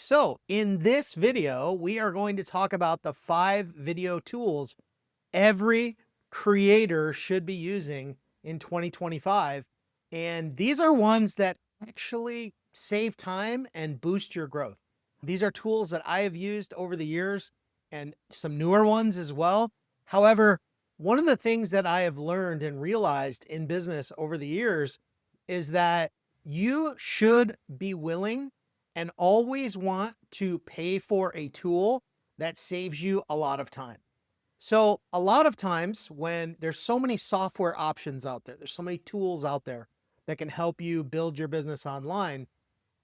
So in this video, we are going to talk about the 5 video tools every creator should be using in 2025. And these are ones that actually save time and boost your growth. These are tools that I have used over the years and some newer ones as well. However, one of the things that I have learned and realized in business over the years is that you should be willing and always want to pay for a tool that saves you a lot of time. So a lot of times when there's so many software options out there, there's so many tools out there that can help you build your business online.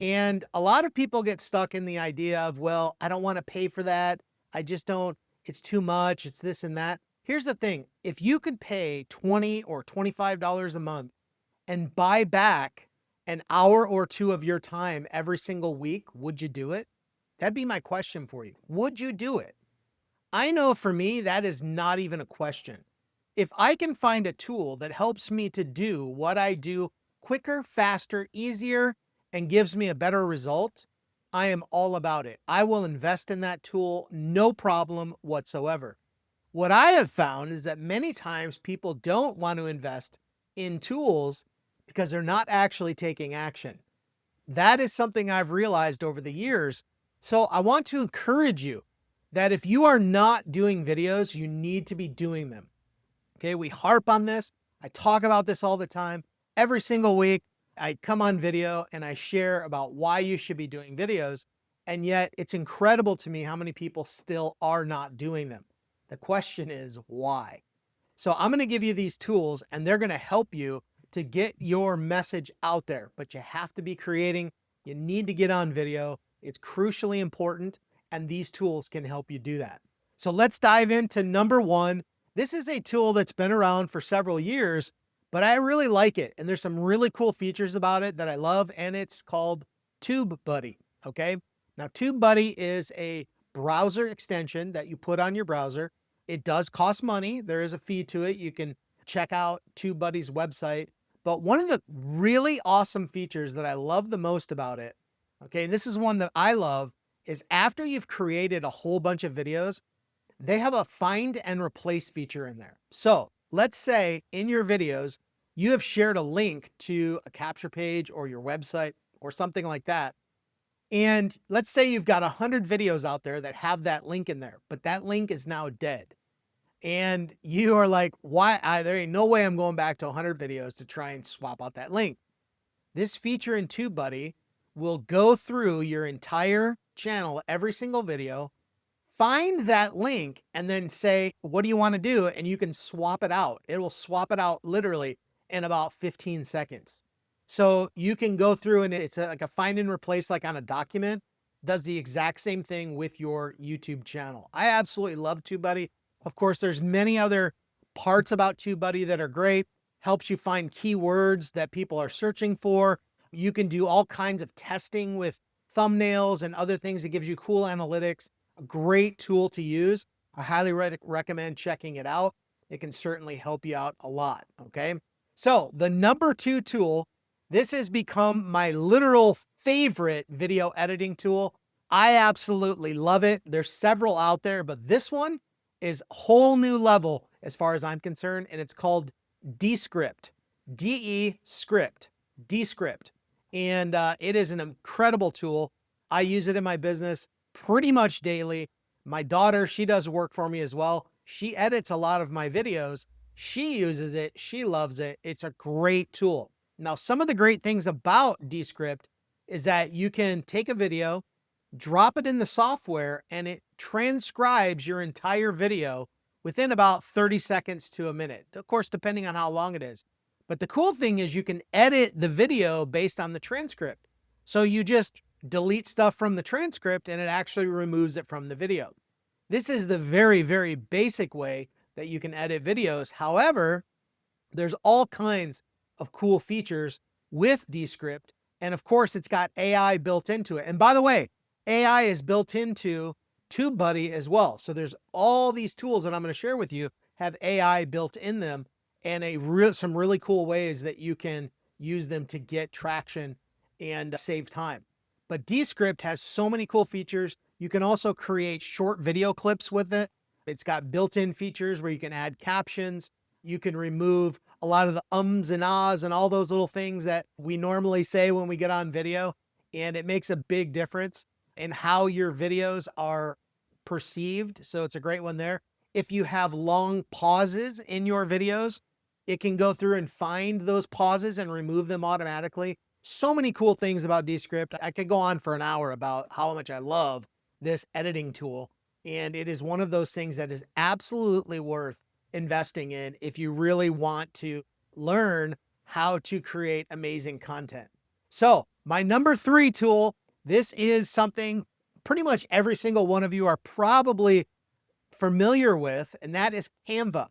And a lot of people get stuck in the idea of, well, I don't want to pay for that. I just don't, it's too much. It's this and that. Here's the thing. If you could pay $20 or $25 a month and buy back an hour or two of your time every single week, would you do it? That'd be my question for you. Would you do it? I know for me, that is not even a question. If I can find a tool that helps me to do what I do quicker, faster, easier, and gives me a better result, I am all about it. I will invest in that tool, no problem whatsoever. What I have found is that many times people don't want to invest in tools because they're not actually taking action. That is something I've realized over the years. So I want to encourage you that if you are not doing videos, you need to be doing them. Okay, we harp on this. I talk about this all the time. Every single week, I come on video and I share about why you should be doing videos. And yet it's incredible to me how many people still are not doing them. The question is why? So I'm going to give you these tools and they're going to help you to get your message out there, but you have to be creating. You need to get on video. It's crucially important, and these tools can help you do that. So let's dive into number one. This is a tool that's been around for several years, but I really like it. And there's some really cool features about it that I love, and it's called TubeBuddy. Okay. Now, TubeBuddy is a browser extension that you put on your browser. It does cost money. There is a fee to it. You can check out TubeBuddy's website. But one of the really awesome features that I love the most about it, okay, and this is one that I love, is after you've created a whole bunch of videos, they have a find and replace feature in there. So let's say in your videos, you have shared a link to a capture page or your website or something like that. And let's say you've got 100 videos out there that have that link in there, but that link is now dead. And you are like, why? There ain't no way I'm going back to 100 videos to try and swap out that link. This feature in TubeBuddy will go through your entire channel, every single video, find that link, and then say, what do you want to do? And you can swap it out. It will swap it out literally in about 15 seconds. So you can go through and it's like a find and replace, like on a document, does the exact same thing with your YouTube channel. I absolutely love TubeBuddy. Of course, there's many other parts about TubeBuddy that are great. Helps you find keywords that people are searching for. You can do all kinds of testing with thumbnails and other things. It gives you cool analytics. A great tool to use. I highly recommend checking it out. It can certainly help you out a lot. Okay. So the number 2 tool, this has become my literal favorite video editing tool. I absolutely love it. There's several out there, but this one is a whole new level as far as I'm concerned, and it's called Descript. Descript. Descript. And it is an incredible tool. I use it in my business pretty much daily. My daughter, she does work for me as well. She edits a lot of my videos. She uses it. She loves it. It's a great tool. Now, some of the great things about Descript is that you can take a video, drop it in the software, and it transcribes your entire video within about 30 seconds to a minute. Of course, depending on how long it is. But the cool thing is you can edit the video based on the transcript. So you just delete stuff from the transcript and it actually removes it from the video. This is the very, very basic way that you can edit videos. However, there's all kinds of cool features with Descript. And of course, it's got AI built into it. And by the way, AI is built into TubeBuddy as well. So there's all these tools that I'm going to share with you have AI built in them, and some really cool ways that you can use them to get traction and save time. But Descript has so many cool features. You can also create short video clips with it. It's got built-in features where you can add captions. You can remove a lot of the ums and ahs and all those little things that we normally say when we get on video. And it makes a big difference in how your videos are perceived. So it's a great one there. If you have long pauses in your videos, it can go through and find those pauses and remove them automatically. So many cool things about Descript. I could go on for an hour about how much I love this editing tool. And it is one of those things that is absolutely worth investing in if you really want to learn how to create amazing content. So my number 3 tool, this is something pretty much every single one of you are probably familiar with, and that is Canva.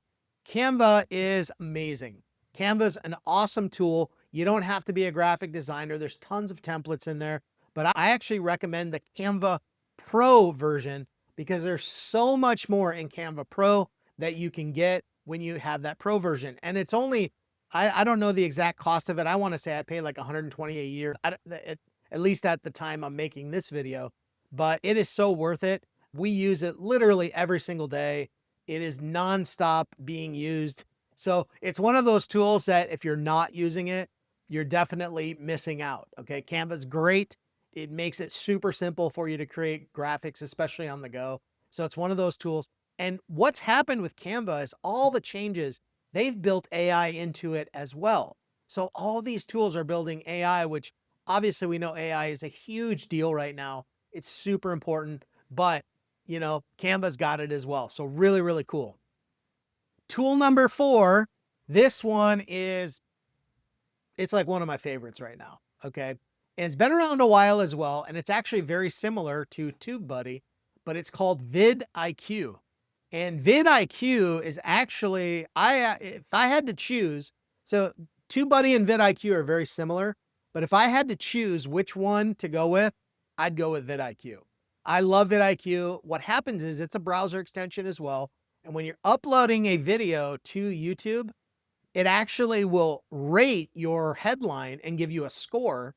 Canva is amazing. Canva's an awesome tool. You don't have to be a graphic designer. There's tons of templates in there, but I actually recommend the Canva Pro version because there's so much more in Canva Pro that you can get when you have that Pro version. And it's only, I don't know the exact cost of it. I want to say I pay like $120 a year, at least at the time I'm making this video, but it is so worth it. We use it literally every single day. It is nonstop being used. So it's one of those tools that if you're not using it, you're definitely missing out. Okay. Canva's great. It makes it super simple for you to create graphics, especially on the go. So it's one of those tools. And what's happened with Canva is all the changes, they've built AI into it as well. So all these tools are building AI, which obviously we know AI is a huge deal right now. It's super important, but you know, Canva's got it as well. So really, really cool. Tool number 4, this one is, it's like one of my favorites right now. Okay. And it's been around a while as well. And it's actually very similar to TubeBuddy, but it's called VidIQ. And VidIQ is actually, if I had to choose, so TubeBuddy and VidIQ are very similar, but if I had to choose which one to go with, I'd go with VidIQ. I love VidIQ. What happens is it's a browser extension as well. And when you're uploading a video to YouTube, it actually will rate your headline and give you a score.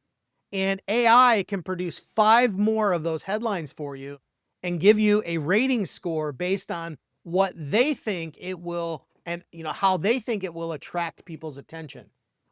And AI can produce 5 more of those headlines for you and give you a rating score based on what they think it will, and you know, how they think it will attract people's attention.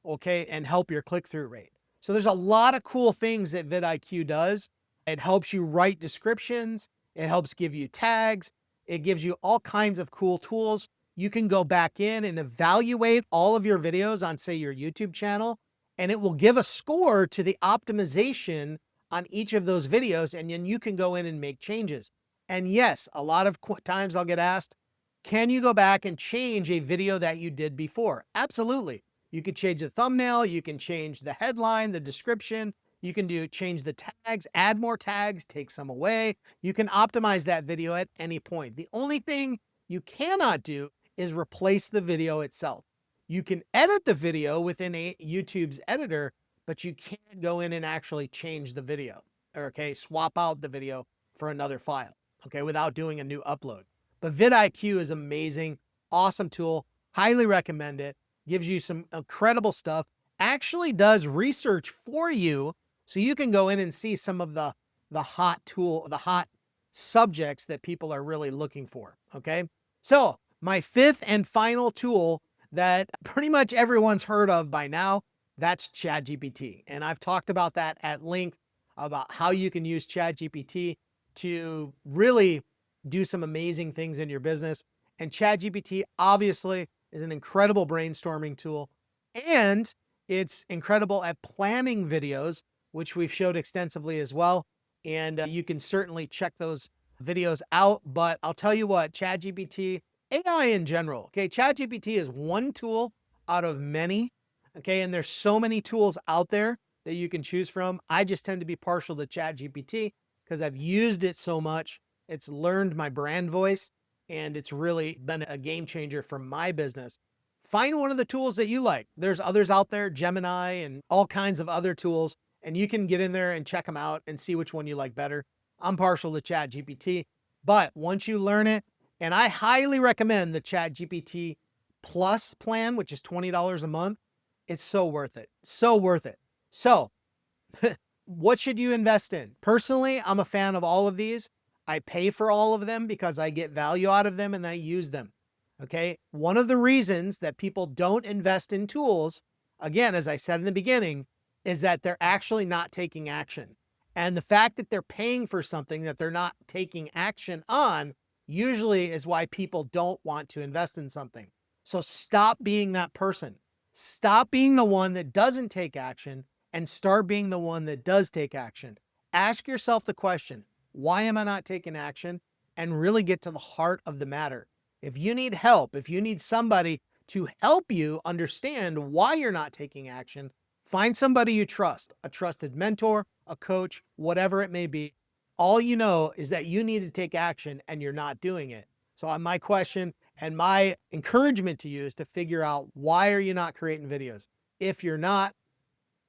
Okay. And help your click-through rate. So there's a lot of cool things that VidIQ does. It helps you write descriptions. It helps give you tags. It gives you all kinds of cool tools. You can go back in and evaluate all of your videos on, say, your YouTube channel, and it will give a score to the optimization on each of those videos. And then you can go in and make changes. And yes, a lot of times I'll get asked, can you go back and change a video that you did before? Absolutely. You can change the thumbnail. You can change the headline, the description. You can change the tags, add more tags, take some away. You can optimize that video at any point. The only thing you cannot do is replace the video itself. You can edit the video within YouTube's editor, but you can't go in and actually change the video, okay? Swap out the video for another file, okay, without doing a new upload. But VidIQ is amazing, awesome tool, highly recommend it, gives you some incredible stuff, actually does research for you so you can go in and see some of the hot subjects that people are really looking for, okay? So my 5th and final tool that pretty much everyone's heard of by now, that's ChatGPT. And I've talked about that at length about how you can use ChatGPT to really do some amazing things in your business. And ChatGPT obviously is an incredible brainstorming tool, and it's incredible at planning videos, which we've showed extensively as well. And you can certainly check those videos out. But I'll tell you what, ChatGPT, AI in general, okay, ChatGPT is one tool out of many, okay, and there's so many tools out there that you can choose from. I just tend to be partial to ChatGPT because I've used it so much. It's learned my brand voice, and it's really been a game changer for my business. Find one of the tools that you like. There's others out there, Gemini and all kinds of other tools, and you can get in there and check them out and see which one you like better. I'm partial to ChatGPT, but once you learn it, and I highly recommend the ChatGPT Plus plan, which is $20 a month. It's so worth it. So worth it. So what should you invest in? Personally, I'm a fan of all of these. I pay for all of them because I get value out of them and I use them. Okay. One of the reasons that people don't invest in tools, again, as I said in the beginning, is that they're actually not taking action. And the fact that they're paying for something that they're not taking action on usually is why people don't want to invest in something. So stop being that person. Stop being the one that doesn't take action and start being the one that does take action. Ask yourself the question, why am I not taking action? And really get to the heart of the matter. If you need help, if you need somebody to help you understand why you're not taking action, find somebody you trust, a trusted mentor, a coach, whatever it may be. All you know is that you need to take action and you're not doing it. So my question and my encouragement to you is to figure out, why are you not creating videos? If you're not,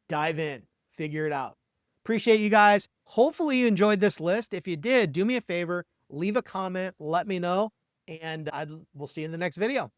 dive in, figure it out. Appreciate you guys. Hopefully you enjoyed this list. If you did, do me a favor, leave a comment, let me know, and we'll see you in the next video.